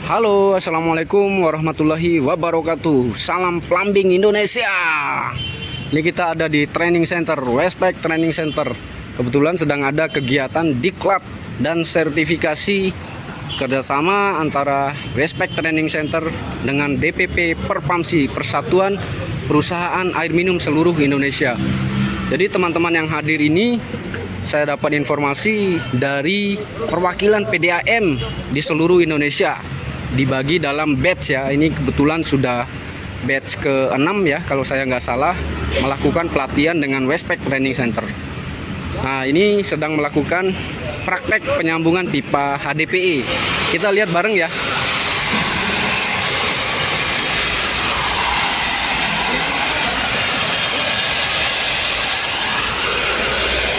Halo, assalamualaikum warahmatullahi wabarakatuh. Salam plumbing Indonesia. Ini kita ada di training center, Westpac Training Center. Kebetulan sedang ada kegiatan diklat dan sertifikasi kerjasama antara Westpac Training Center dengan DPP Perpamsi, Persatuan Perusahaan Air Minum Seluruh Indonesia. Jadi teman-teman yang hadir ini, saya dapat informasi dari perwakilan PDAM di seluruh Indonesia, dibagi dalam batch ya. Ini kebetulan sudah batch ke-6 ya, kalau saya nggak salah, melakukan pelatihan dengan Westpac Training Center. Nah, ini sedang melakukan praktek penyambungan pipa HDPE. Kita lihat bareng ya.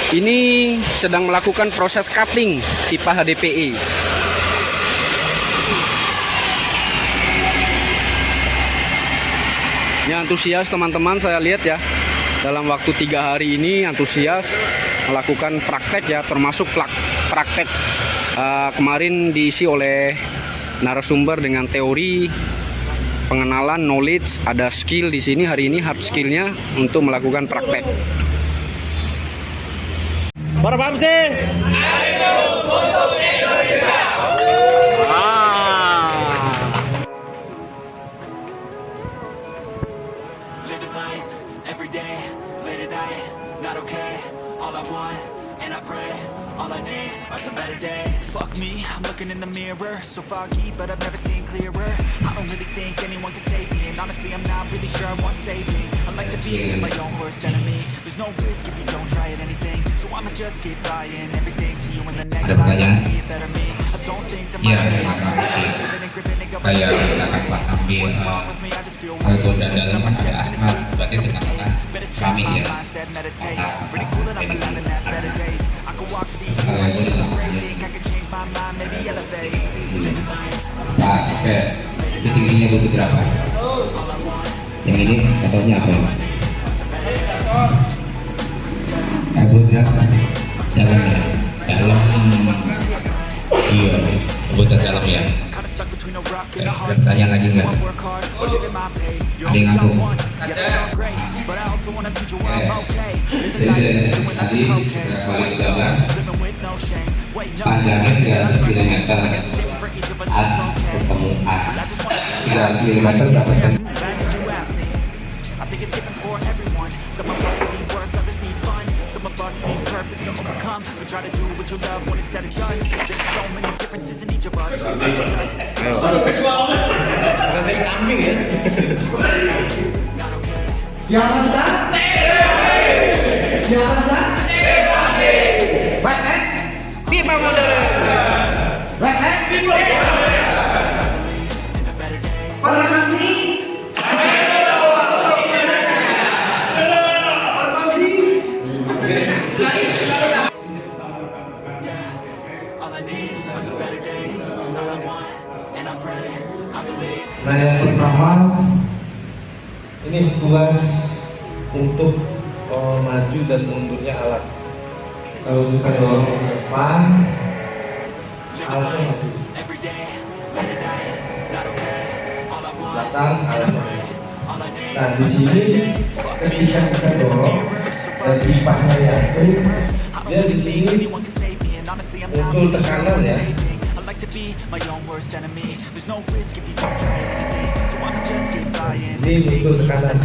Ini sedang melakukan proses coupling pipa HDPE. Ini antusias teman-teman, saya lihat ya. Dalam waktu 3 hari ini antusias melakukan praktek ya, termasuk praktek kemarin diisi oleh narasumber dengan teori, pengenalan, knowledge, ada skill di sini. Hari ini hard skillnya untuk melakukan praktek. Perpamsi untuk Indonesia. Living life every day, late at night, not okay. All I want, and I pray, all I need are some better days. Fuck me, I'm looking in the mirror, so foggy, but I've never seen clearer. I don't really think anyone can save me, and honestly I'm not really sure I want saving. I like to be my own worst enemy. There's no risk if you don't try at anything, so I'ma just keep buying everything. See you in the next life, be a better me. I don't think that my kayak misalkan pas sambil goda dalam ada asma, berarti tengah-tengah kami ya. Nah, oke, itu tingginya butuh berapa? Yang ini contohnya apa ya? Butuh berapa? Dalam ya, dalam. Iya, butuh dalam ya. Bertanya lagi nggak? Ada yang ngaku? Jadi tadi kembali ke gambar, panjangnya 300 mm, as ketemu as 300 mm berapa cm? kambing ya. Siapa kita? Siapa kita? Westpac pipa modern. Westpac pipa modern. Perpamsi. Nah, yang pertama ini tugas untuk maju dan mundurnya alat. Kalau kita dorong ke depan, alatnya maju. Belakang alatnya maju. Nah, di sini ketika kita dorong dan pipanya jatuh, dia di sini muncul tekanan ya. Ini muncul tekanan.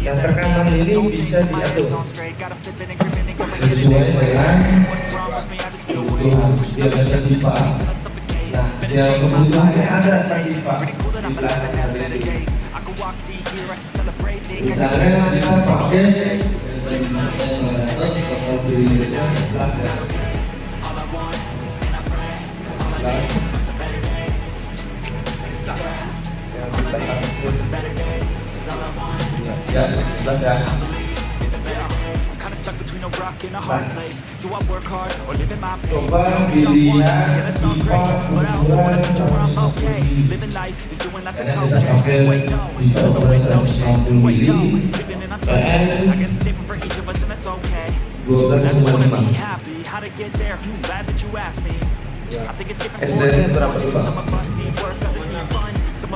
Dan tekanan ini bisa diatur sesuai dengan kebutuhan dia ada pipa. Nah, dia kebutuhannya ada pipa di belakang ini. Misalnya kita pakai ya, belajar. Coba dilihat pipa ukuran 150 mili. Karena kita pakai pipa ukuran 150 mili dan 12,5. SDN berapa tuh Pak?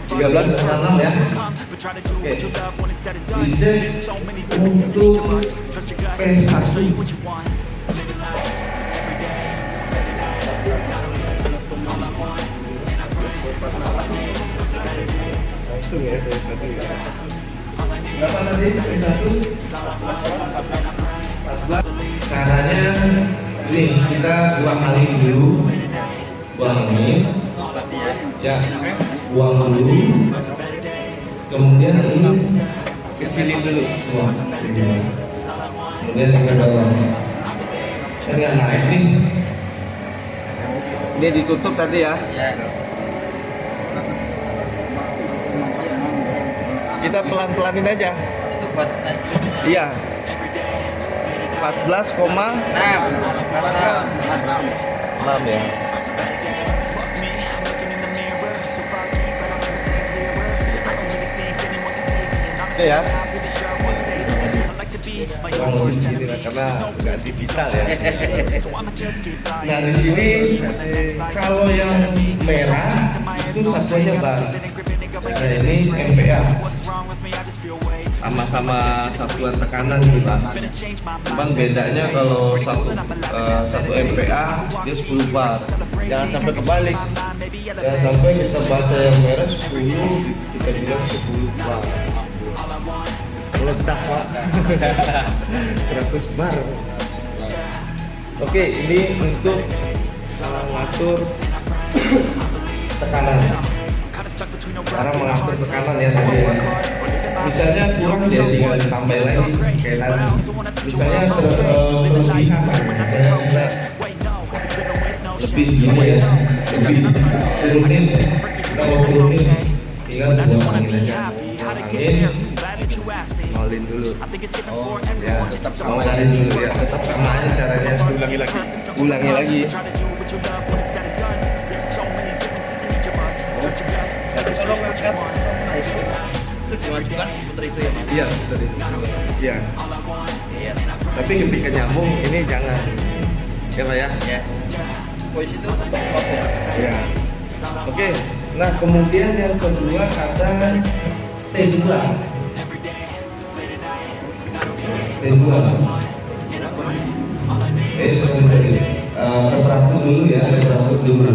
13,6 ya. Oke. Reject untuk P1. Berapa tadi P1? 14. Caranya ini kita 2 kali dulu. Buang ini. Ya, buang dulu. Kemudian ini kecilin dulu. Buang. Kemudian kita dorong. Kan nggak naik nih. Ini ditutup tadi ya. Kita pelan-pelanin aja. Itu buat naikin. Iya. 14,6 ya. Oke ya. Kurang lebih segini lah, karena nggak digital ya. Nah di sini kalau yang merah itu satuannya bar. Nah ini MPA. Sama-sama satuan tekanan gitu Pak. Cuman bedanya kalau satu MPA dia 10 bar. Jangan sampai kebalik. Jangan sampai kita baca yang merah 10 kita bilang 10 bar. Ledak Pak. 100 bar. Oke, ini untuk mengatur tekanan. Cara mengatur tekanan ya tadi ya. Misalnya kurang dia tinggal ditambah lagi kayak tadi. Misalnya kelebihan lebih gini ya, lebih turunin, kita mau turunin, tinggal buangin aja, buangin, nolin dulu. Oh ya, tetap nolin dulu ya, tetap sama aja caranya. Ulangi lagi. Tolong angkat. Itu dimajukan seperti itu ya Mas? Iya, seperti itu. Iya. Iya. Tapi ketika nyambung ini jangan. Ya Pak ya? Ya. Posisi itu oke Mas. Ya. Oke. Nah, kemudian yang kedua ada T2. T2. Temperatur dulu ya, temperatur dulu.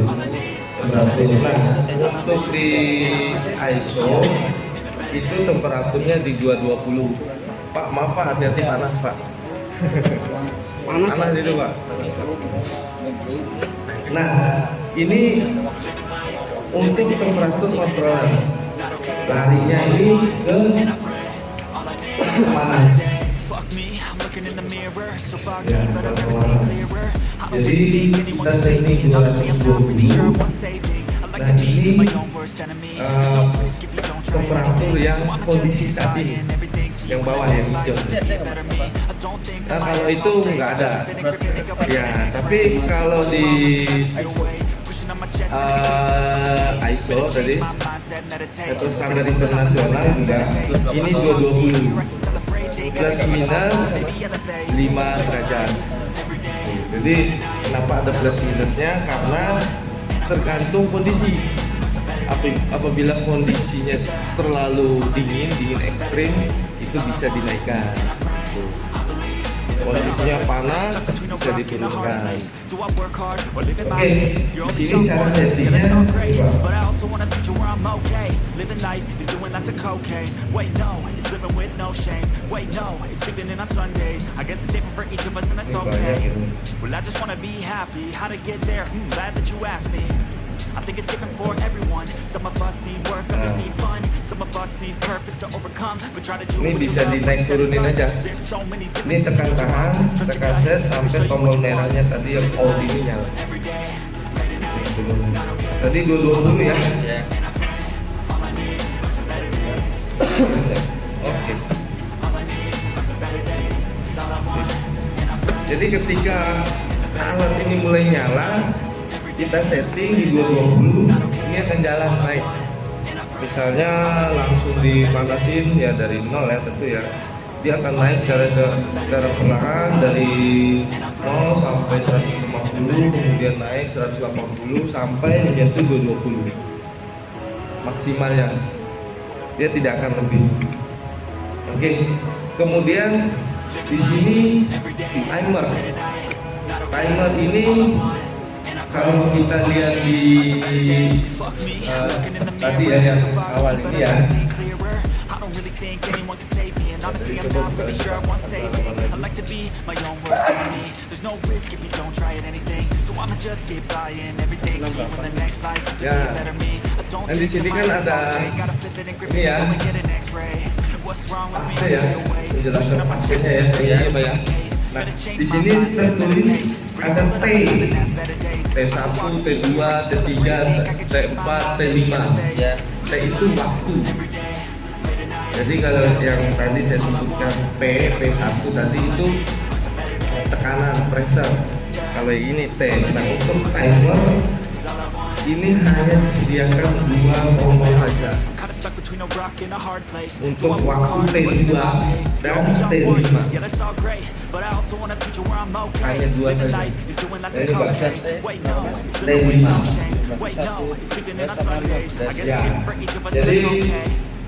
Temperatur. Nah, untuk di ISO itu temperaturnya di 220. Pak, maaf Pak, hati-hati panas Pak. Panas itu Pak. Nah, ini untuk temperatur kontrol. Larinya ini ke panas. Ya, panas. Jadi kita setting 220. Nah ini temperatur yang kondisi saat ini, yang bawah ya hijau. Nah kalau itu nggak ada, ya. Tapi kalau di ISO tadi atau standar internasional enggak, ini 220 plus minus 5 derajat. Jadi kenapa ada plus minusnya? Karena tergantung kondisi. Apabila kondisinya terlalu dingin ekstrim, itu bisa dinaikkan. Kondisinya panas bisa diturunkan. Oke, di sini cara settingnya. I think it's different for everyone. Some of us need work, others need fun. Some of us need purpose to overcome. But try to do Ini bisa dinaik turunin aja. Ini tekan tahan, tekan set sampai tombol merahnya tadi yang all ini nyala. Tadi 220 ya. Ya. Oke. Jadi ketika alat ini mulai nyala, kita setting di 220, ini akan jalan naik. Misalnya langsung dipanasin ya dari 0 ya tentu ya. Dia akan naik secara perlahan dari 0 sampai 150, kemudian naik 180 sampai menyentuh 220. maksimalnya, dia tidak akan lebih. Oke, kemudian di sini timer. Timer ini kalau kita lihat di tadi ya yang awal ini ya. Honestly, I'm not really sure I want saving. I like to be my own worst enemy. There's no risk if you don't try at anything. So I'ma just keep buying everything. See when the next life to be a better me. I don't Dan di sini kan ada ini ya, What's wrong with me? AC ya, penjelasan AC-nya ya, ini Pak ya. Nah, di sini tertulis ada T, T1, T2, T3, T4, T5. Ya. T itu waktu. Jadi kalau yang tadi saya sebutkan P1 tadi itu tekanan, pressure. Kalau ini T. Nah, untuk timer ini hanya disediakan 2 tombol saja. Untuk waktu T2 dan T5 hanya 2 saja. Ini bahkan T5 ya. Jadi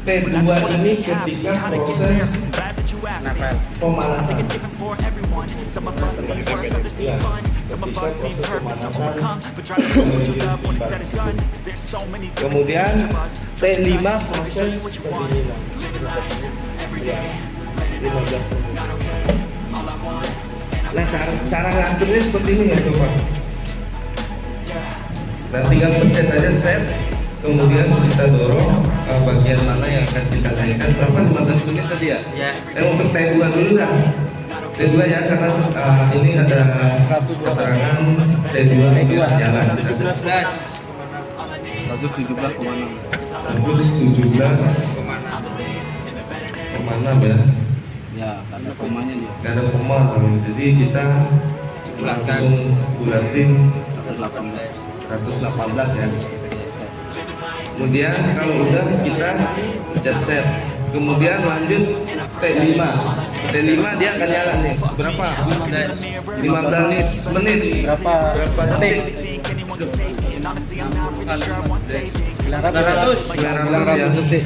T2 ini ketika proses pemanasan. Ya, ketika proses pemanasan. Kemudian T5 proses pendinginan. Ya, 15 menit. Nah, cara ngaturnya seperti ini ya coba. Nah, tinggal pencet aja set. Kemudian kita dorong bagian mana yang akan kita naikkan. Berapa? 15 menit tadi ya? Ya. Untuk T2 dulu lah. T2 ya, karena ini ada keterangan T2 jalan. 117,6 ya. Ya, karena komanya dia. Gak ada koma, jadi kita langsung bulatin 118 ya. Kemudian kalau udah kita pencet set. Kemudian lanjut T5. T5 dia akan jalan nih. Berapa? 15 menit. Berapa detik? 900 ya. 900. Oke.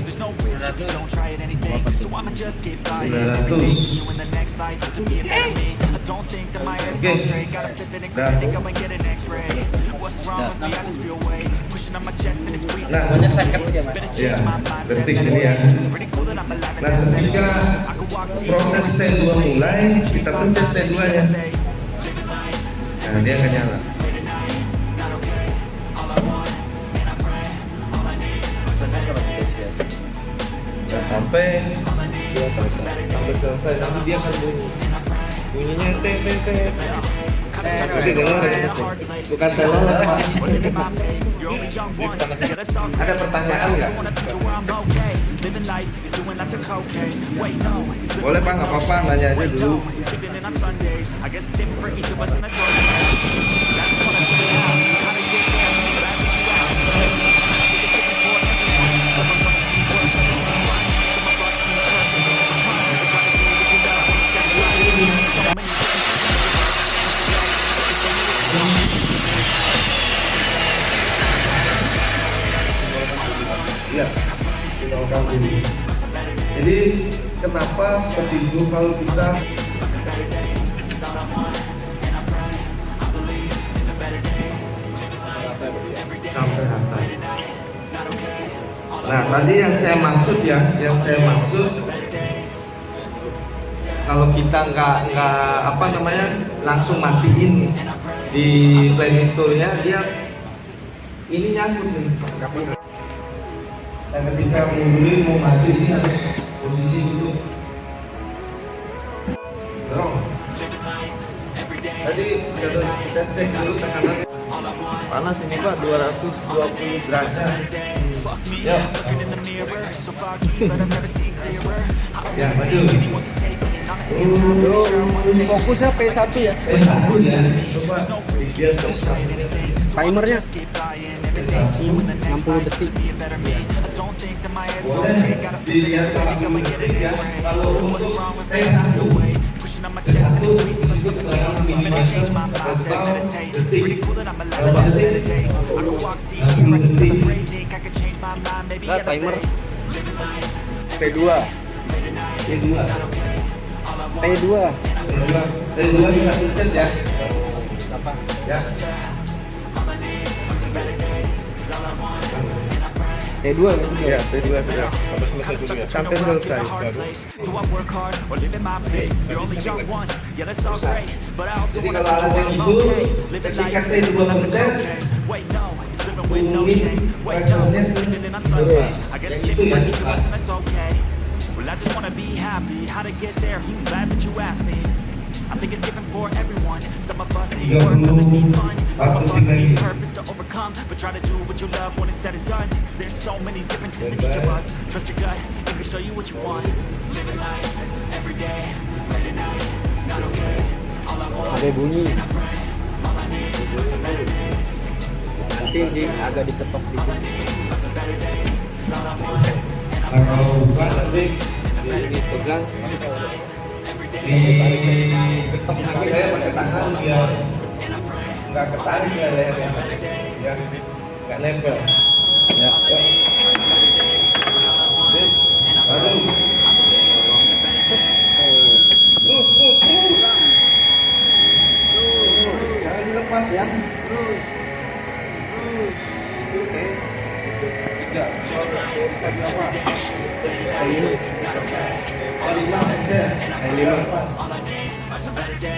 Nah, Pokoknya second aja Mas. ya, detik ini ya. Nah, ketika proses T2 mulai, kita pencet T2 ya. Nah, dia akan nyala. Nah, sampai dia selesai. Sampai selesai, nanti dia akan bunyi. Bunyinya T. Jadi dengar ya, bukan telolet Pak. Ada pertanyaan nggak? Boleh Pak, nggak apa-apa, nanya aja dulu. Ya, tinggalkan dulu. Jadi kenapa seperti itu kalau kita sampai rata. Nah, tadi yang saya maksud kalau kita nggak apa namanya langsung matiin di planitornya, dia ini nyangkut nih. Dan ketika mundurin mau maju, ini harus posisi dulu. Dorong. Tadi kita cek dulu tekanan. Panas ini Pak, 220 derajat. Ya. Ya, maju. Fokusnya P1 ya. P1 ya. Coba biar Timernya 60 detik. boleh dilihat kalau detik ya. Kalau untuk T1 itu keterangan minimal atau detik. Berapa detik? 60 detik. Lihat timer. P2. T2 P2. T2 kita sukses ya. Apa? Ya. P2 Ya, T2 sudah. Sampai selesai dulu ya. Sampai selesai baru. Do I work hard or live at my pace? You're only young once, yeah, that's all great. But I also Jadi wanna kalau ada yang itu, ketika T2 pencet, wait, no, it's living with no shame. Wait, no, it's living in uncertainty. I guess it's Itu different ya. for each of us and that's okay. Well, I just wanna be happy. How to get there? Glad that you asked me. I think it's different for everyone. Some of us need work, others need fun. Some of us need purpose to overcome. But try to do what you love when it's said and done. Cause there's so many differences in each of us. Trust your gut, it can show you what you want. Living life, every day, late at night, not okay. All I want, Ada bunyi. and I pray. All I need are some better days. Nanti agak diketok dikit. Some better days, is all I want. Nah, kalau buka nanti dipegang, diketok kaki saya pakai tangan biar nggak ketarik ya lehernya, ya nggak nempel. Ya. Aduh. Terus. Jangan dilepas ya. Oke. 3. Berapa? 5 aja.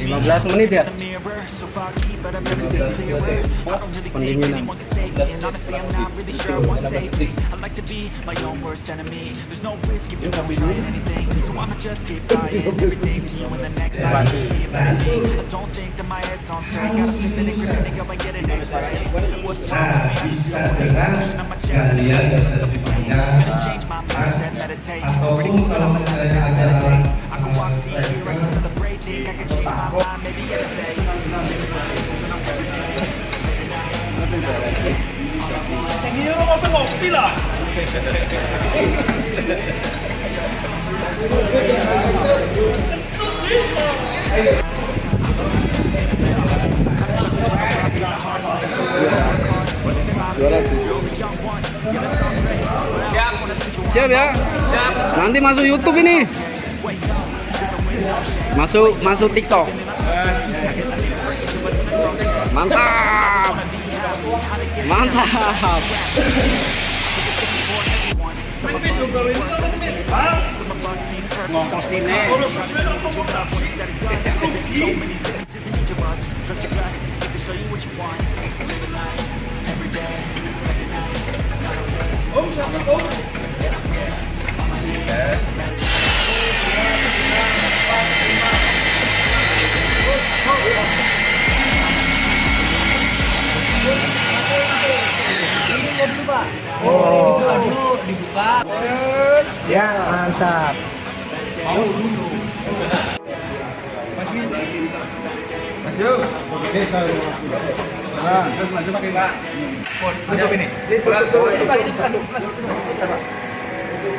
15 menit ya. Mirror, so far keep, but I've never seen clearer. I don't really think Pendinginan. anyone can save me, and honestly, I'm not really sure what's safety. I like to be my own worst enemy. There's no risk if you don't try anything, so I'ma just keep buying everything. See you in the next life. Be a better me. I don't think that my head's on straight. Gotta flip it and grip it and go and get an X-ray. What's wrong Nah, with me? bisa dengan kalian sepertinya Gonna change my mindset, meditate. It's pretty ataupun cool that kalau I'm gonna misalnya ada meditate. I can walk, see, hear, I should celebrate. Think I can change my mind, maybe elevate. Siap ya. Nanti masuk YouTube ini. Masuk TikTok. Mantap. Mantap. Trust your gut, it can show you what you want. Live life, every day, every night, not okay. Ya, mantap.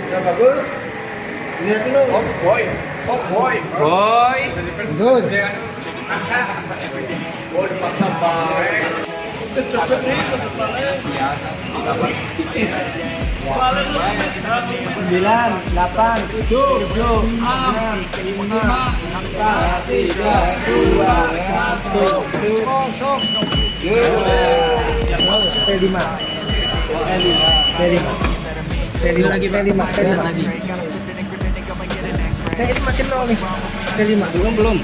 Udah bagus. Lihat dulu. Oh boy. Good. Dipaksa baik. Sembilan, 8, 7, 6, 5, 4, 3, 2, 1. P5. Ini makin nol nih. P5. Belum.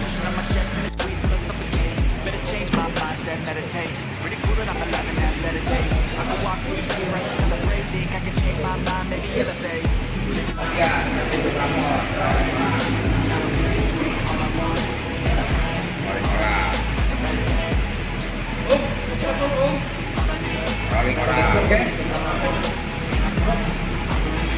Better change my mindset, meditate. It's pretty cool that I'm alive and have better days. I can walk, see, hear, I should celebrate. Think I can change my mind, maybe elevate.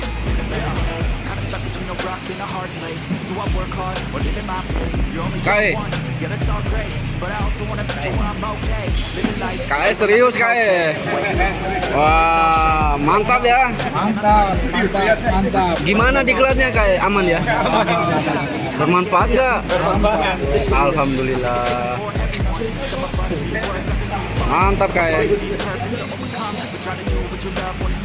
Kinda stuck between a rock and a hard place. Do I work hard or live in my place? You're only Kai. one, yeah, that's all great. But I also wanna be where I'm okay. Living life. KE serius KE. Wah, mantap ya. Mantap. Gimana diklatnya KE? Aman ya? Bermanfaat nggak? Alhamdulillah. Mantap KE. But try to do what you love when it's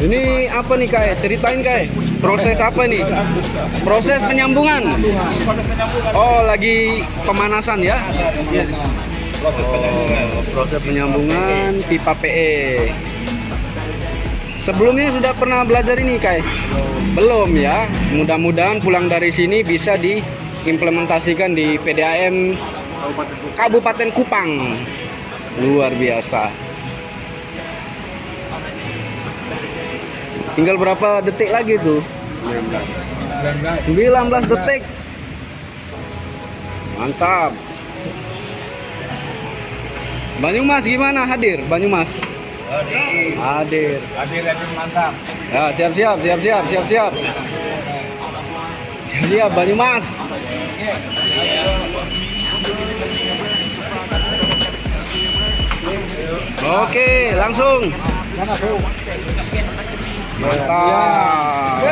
Ini apa nih Kai? Ceritain Kai. Proses apa nih? Proses penyambungan. Oh, lagi pemanasan ya? Proses penyambungan pipa PE. Sebelumnya sudah pernah belajar ini Kai? Belum ya. Mudah-mudahan pulang dari sini bisa diimplementasikan di PDAM Kabupaten Kupang. Luar biasa. Tinggal berapa detik lagi tuh? 19 detik. Mantap. Banyumas gimana? Hadir Banyumas? Hadir. Mantap. Ya, siap Banyumas. Oke, langsung. Mantap.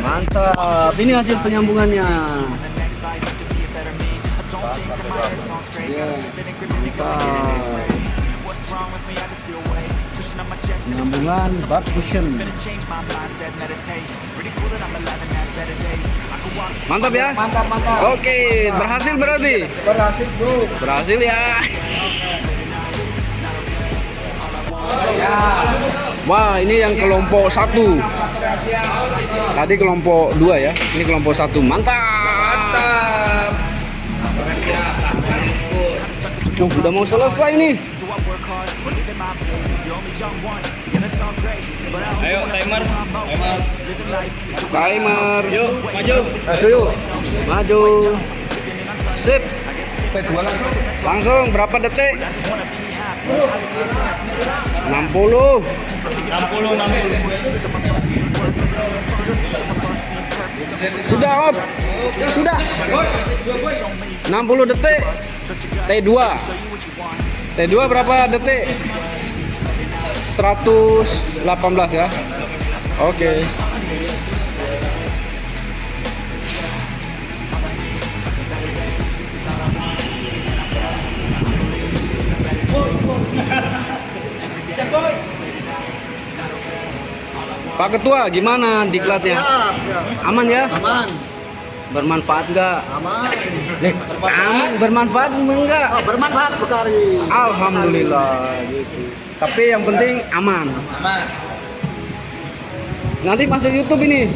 Mantap. Ini hasil penyambungannya. Ya, mantap. Penyambungan bak cushion. Mantap ya? Mantap. Oke, berhasil berarti? Berhasil, Bro. Berhasil ya. Wah, ini yang kelompok 1. Tadi kelompok 2 ya. Ini kelompok 1. Mantap. Udah mau selesai nih. Ayo timer. Timer. Yuk, maju. Maju. Sip. Langsung berapa detik? 60. 60. Sudah, Op. Sudah. 60 detik. T2. T2 berapa detik? 118 ya. Oke. Pak Ketua, gimana diklatnya? Aman ya? Aman. Bermanfaat nggak? Aman. Aman, bermanfaat enggak? Bermanfaat sekali. Alhamdulillah gitu. Tapi yang penting aman. Nanti masuk YouTube ini.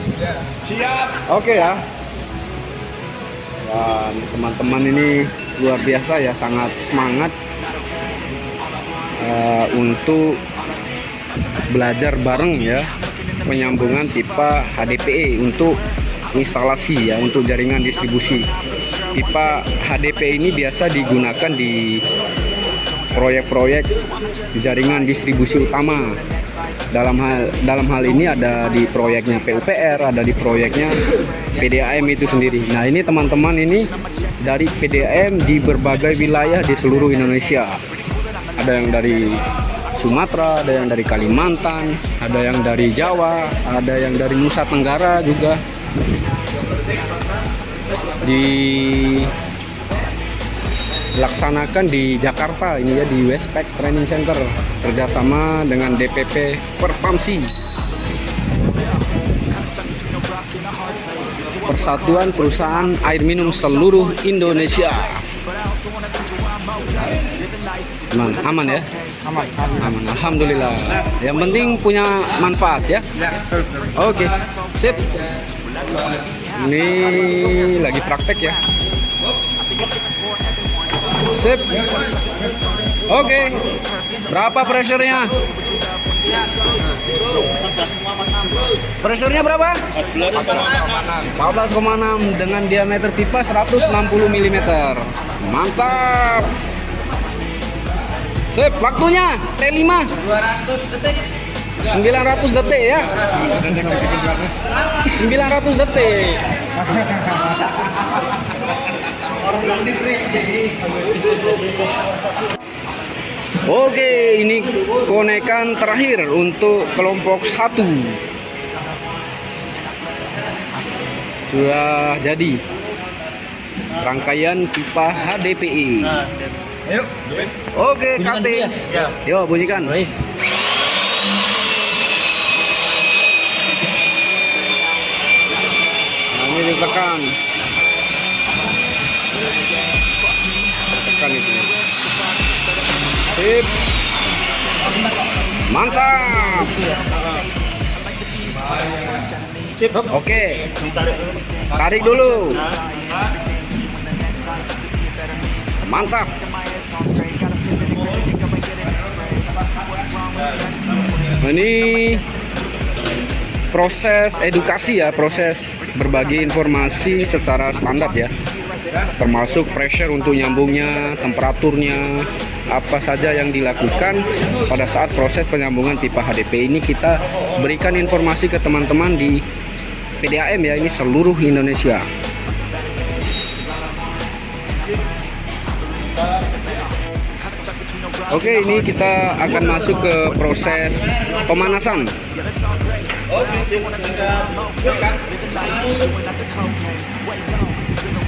Siap. Oke ya. Wah, teman-teman ini luar biasa ya, sangat semangat untuk belajar bareng ya penyambungan pipa HDPE untuk instalasi ya, untuk jaringan distribusi. Pipa HDPE ini biasa digunakan di proyek-proyek jaringan distribusi utama. Dalam hal ini ada di proyeknya PUPR, ada di proyeknya PDAM itu sendiri. Nah, ini teman-teman ini dari PDAM di berbagai wilayah di seluruh Indonesia. Ada yang dari Sumatera, ada yang dari Kalimantan, ada yang dari Jawa, ada yang dari Nusa Tenggara juga. Dilaksanakan di Jakarta ini ya, di Westpac Training Center kerjasama dengan DPP Perpamsi, Persatuan Perusahaan Air Minum Seluruh Indonesia. Aman ya? Aman. Alhamdulillah. Yang penting punya manfaat ya. Oke, sip. Ini lagi praktek ya. Sip. Oke. Berapa pressure-nya? Pressure-nya berapa? 14,6 dengan diameter pipa 160 mm. Mantap. Sip, waktunya T5 200 detik. 900 detik ya. 900 detik. Oke, ini konekan terakhir untuk kelompok 1. Sudah jadi rangkaian pipa HDPE. Ayo. Oke, KT. Yo, bunyikan. ini ditekan. Tekan itu. Sip. Mantap. Oke. Tarik dulu. Mantap. Ini proses edukasi ya, proses berbagi informasi secara standar ya, termasuk pressure untuk nyambungnya, temperaturnya, apa saja yang dilakukan pada saat proses penyambungan pipa HDP ini kita berikan informasi ke teman-teman di PDAM ya, ini seluruh Indonesia. Oke, ini kita akan masuk ke proses pemanasan.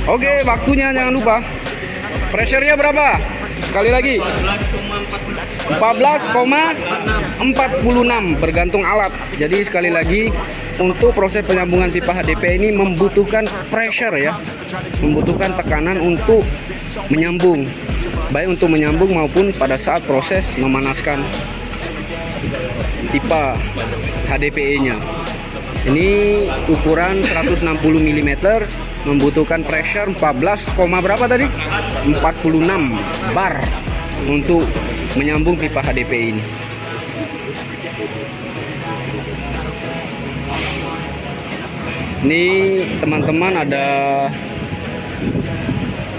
Oke, waktunya jangan lupa. Pressure-nya berapa? Sekali lagi. 14,46 bergantung alat. Jadi sekali lagi, untuk proses penyambungan pipa HDP ini membutuhkan pressure ya. Membutuhkan tekanan untuk menyambung. Baik untuk menyambung maupun pada saat proses memanaskan pipa HDPE-nya. Ini ukuran 160 mm, membutuhkan pressure 14, berapa tadi? 46 bar untuk menyambung pipa HDPE ini. Ini teman-teman ada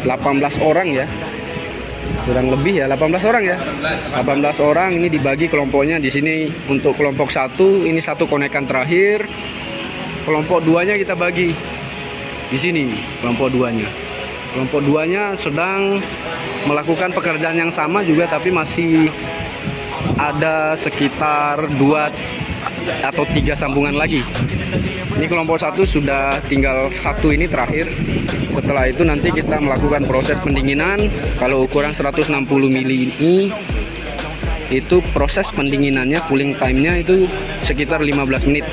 18 orang ya. Kurang lebih ya 18 orang ya. 18 orang ini dibagi kelompoknya di sini. Untuk kelompok 1 ini satu konekan terakhir. Kelompok 2-nya kita bagi di sini. Kelompok 2-nya. Kelompok 2-nya sedang melakukan pekerjaan yang sama juga, tapi masih ada sekitar 2 atau 3 sambungan lagi. Ini kelompok 1 sudah tinggal 1 ini terakhir. Setelah itu nanti kita melakukan proses pendinginan. Kalau ukuran 160 mili ini, itu proses pendinginannya, cooling time-nya itu sekitar 15 menit.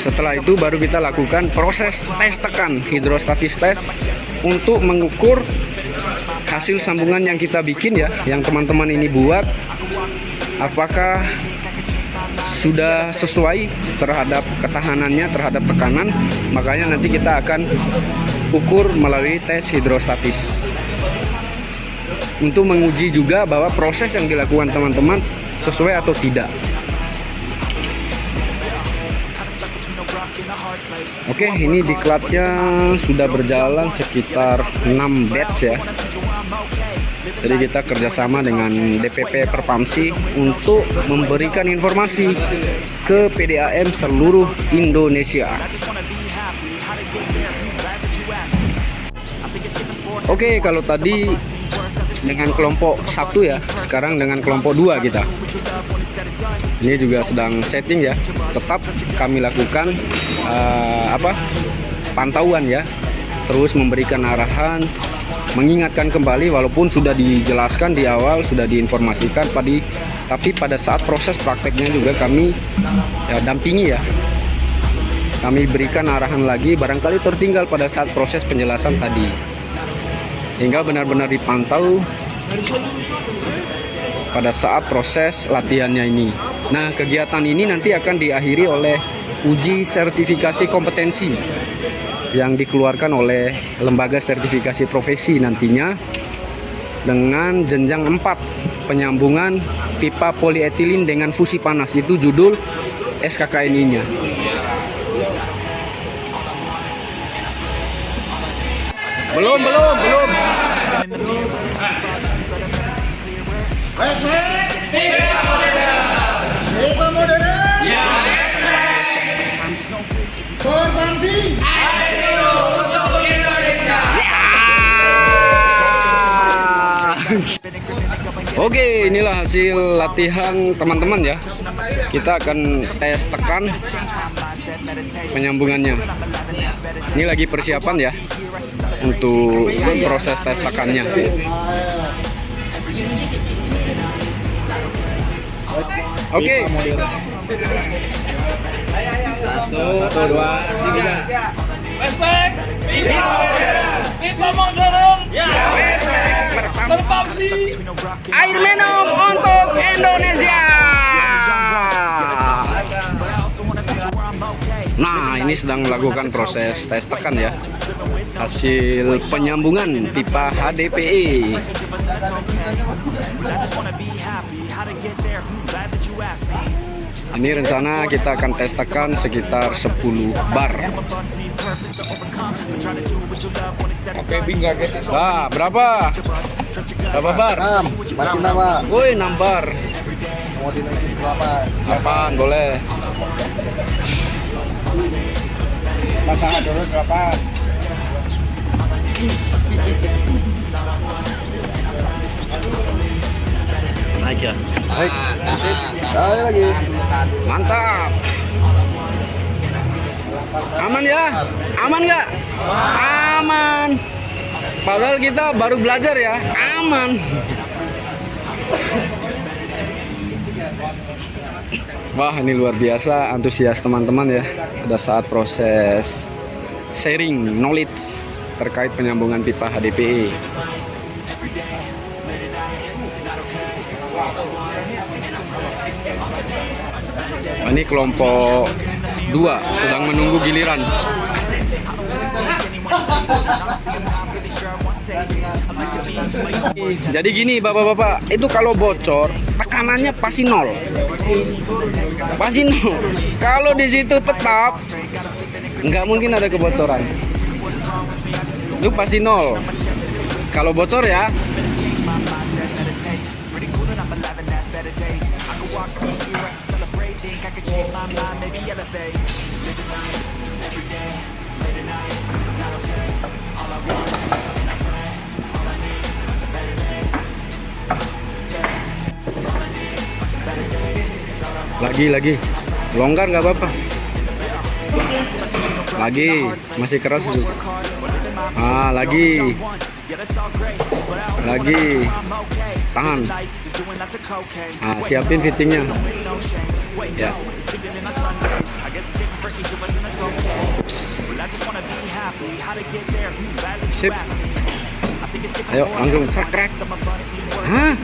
Setelah itu baru kita lakukan proses tes tekan, hidrostatis tes, untuk mengukur hasil sambungan yang kita bikin ya, yang teman-teman ini buat, apakah sudah sesuai terhadap ketahanannya, terhadap tekanan. Makanya nanti kita akan ukur melalui tes hidrostatis untuk menguji juga bahwa proses yang dilakukan teman-teman sesuai atau tidak. Oke, ini diklatnya sudah berjalan sekitar 6 batch ya. Jadi kita kerjasama dengan DPP Perpamsi untuk memberikan informasi ke PDAM seluruh Indonesia. Oke, kalau tadi dengan kelompok 1 ya, sekarang dengan kelompok 2 kita. Ini juga sedang setting ya. Tetap kami lakukan pantauan ya. Terus memberikan arahan, mengingatkan kembali walaupun sudah dijelaskan di awal, sudah diinformasikan tapi pada saat proses prakteknya juga kami ya, dampingi ya. Kami berikan arahan lagi, barangkali tertinggal pada saat proses penjelasan tadi. Hingga benar-benar dipantau pada saat proses latihannya ini. Nah, kegiatan ini nanti akan diakhiri oleh uji sertifikasi kompetensi yang dikeluarkan oleh lembaga sertifikasi profesi nantinya dengan jenjang 4 penyambungan pipa polietilin dengan fusi panas. Itu judul SKKNI-nya. Belum. Oke, inilah hasil latihan teman-teman ya. Kita akan tes tekan penyambungannya. Ini lagi persiapan ya untuk proses tes tekannya. Oke. Satu, dua, tiga. Respect. Pipa modern. Ya. Berfungsi. Air minum untuk Indonesia. Nah, ini sedang melakukan proses tes tekan ya. Hasil penyambungan pipa HDPE. Ini rencana kita akan tes tekan sekitar 10 bar. Oke, bingga gitu. Nah, berapa? Berapa bar? 6, masih nama. Woi, 6 bar. Mau dinaikin berapa? Apaan boleh? Masa dulu berapa? Naik ya. Baik. Ayo lagi. Mantap. Aman ya? Aman nggak? Aman. Padahal kita baru belajar ya. Aman. Wah, ini luar biasa antusias teman-teman ya pada saat proses sharing knowledge terkait penyambungan pipa HDPE. Ini kelompok 2 sedang menunggu giliran. Jadi gini bapak-bapak, itu kalau bocor tekanannya pasti nol. Pasti nol. Kalau di situ tetap nggak mungkin ada kebocoran. Itu pasti nol. Kalau bocor ya. Lagi longgar nggak apa-apa. Lagi masih keras itu. Lagi tahan. Siapin fittingnya ya. Sip. Ayo langsung crack. Hah?